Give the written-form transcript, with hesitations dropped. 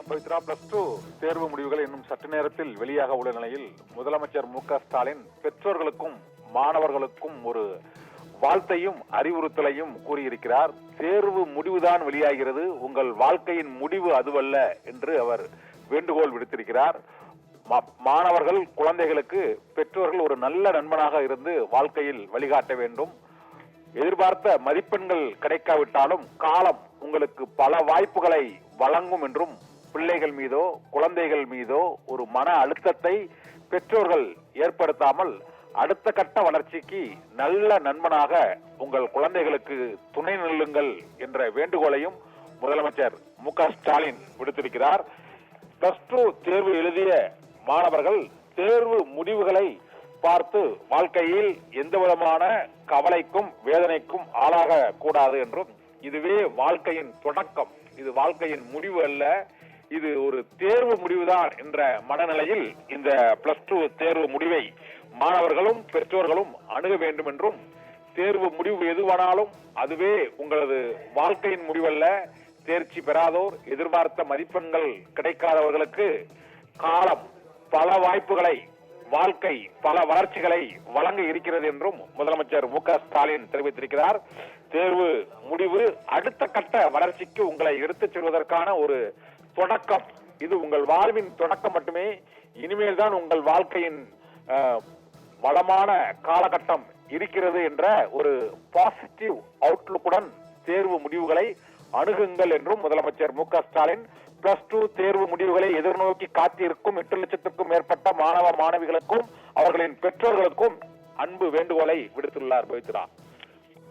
பவித்ரா, +2 தேர்வு முடிவுகள் இன்னும் சற்று நேரத்தில் வெளியாக உள்ள நிலையில் முதலமைச்சர் மு.க.ஸ்டாலின் பெற்றோர்களுக்கும் மாணவர்களுக்கும் ஒரு வாழ்த்தையும் அறிவுறுத்தலையும் கூறியிருக்கிறார். தேர்வு முடிவுதான் வெளியாகிறது, உங்கள் வாழ்க்கையின் முடிவு அதுவல்ல என்று அவர் வேண்டுகோள் விடுத்திருக்கிறார். மாணவர்கள், குழந்தைகளுக்கு பெற்றோர்கள் ஒரு நல்ல நண்பனாக இருந்து வாழ்க்கையில் வழிகாட்ட வேண்டும். எதிர்பார்த்த மதிப்பெண்கள் கிடைக்காவிட்டாலும் காலம் உங்களுக்கு பல வாய்ப்புகளை வழங்கும் என்றும், பிள்ளைகள் மீதோ குழந்தைகள் மீதோ ஒரு மன அழுத்தத்தை பெற்றோர்கள் ஏற்படுத்தாமல் அடுத்த கட்ட வளர்ச்சிக்கு நல்ல நண்பனாக உங்கள் குழந்தைகளுக்கு துணை நில்லுங்கள் என்ற வேண்டுகோளையும் முதலமைச்சர் மு.க.ஸ்டாலின் விடுத்திருக்கிறார். +2 தேர்வு எழுதிய மாணவர்கள் தேர்வு முடிவுகளை பார்த்து வாழ்க்கையில் எந்த விதமான கவலைக்கும் வேதனைக்கும் ஆளாக கூடாது என்றும், இதுவே வாழ்க்கையின் தொடக்கம், இது வாழ்க்கையின் முடிவு அல்ல, இது ஒரு தேர்வு முடிவுதான் என்ற மனநிலையில் இந்த +2 தேர்வு முடிவை மாணவர்களும் பெற்றோர்களும் அணுக வேண்டும் என்றும், தேர்வு முடிவு எதுவானாலும் அதுவே உங்களது வாழ்க்கையின் முடிவல்ல. தேர்ச்சி பெறாதோர், எதிர்பார்த்த மதிப்பெண்கள் கிடைக்காதவர்களுக்கு காலம் பல வாய்ப்புகளை, வாழ்க்கை பல வளர்ச்சிகளை வழங்க இருக்கிறது என்றும் முதலமைச்சர் மு.க.ஸ்டாலின் தெரிவித்திருக்கிறார். தேர்வு முடிவு அடுத்த கட்ட வளர்ச்சிக்கு உங்களை எடுத்துச் செல்வதற்கான ஒரு தொடக்கம், இது உங்கள் வாழ்வின் தொடக்கம் மட்டுமே. இனிமேல் தான் உங்கள் வாழ்க்கையின் வளமான காலகட்டம் இருக்கிறது என்ற ஒரு பாசிட்டிவ் அவுட்லுக்குடன் தேர்வு முடிவுகளை அணுகுங்கள் என்றும் முதலமைச்சர் மு.க.ஸ்டாலின் +2 தேர்வு முடிவுகளை எதிர்நோக்கி காத்திருக்கும் 8 லட்சத்திற்கும் மேற்பட்ட மாணவ மாணவிகளுக்கும் அவர்களின் பெற்றோர்களுக்கும் அன்பு வேண்டுகோளை விடுத்துள்ளார். பவித்ரா.